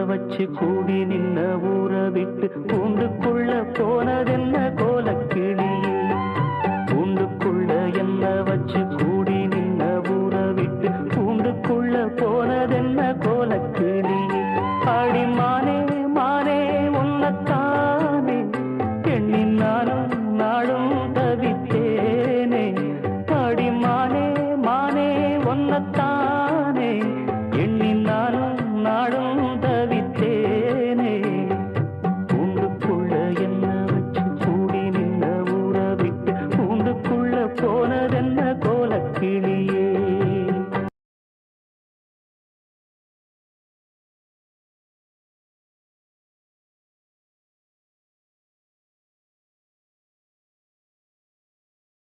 வச்சு கூடி நின்ன ஊற விட்டு கூண்டுக்குள்ள போனதென்ன கோலக்கிளியே கூண்டுக்குள்ள என்ன வச்சு கூடி நின்ன ஊற விட்டு கூண்டுக்குள்ள போனதென்ன கோலக்கிளியே ஆடிமானே மானே உன்னத்தானே எண்ணி நானும் நாளும் தவித்தேனே ஆடிமானே மானே உன்னத்தானே எண்ணி நானும் நாளும் தவித்தேனே கூண்டுக்குள்ள என்ன வச்சு கூடி நின்ன ஊற விட்டு கூண்டுக்குள்ள போன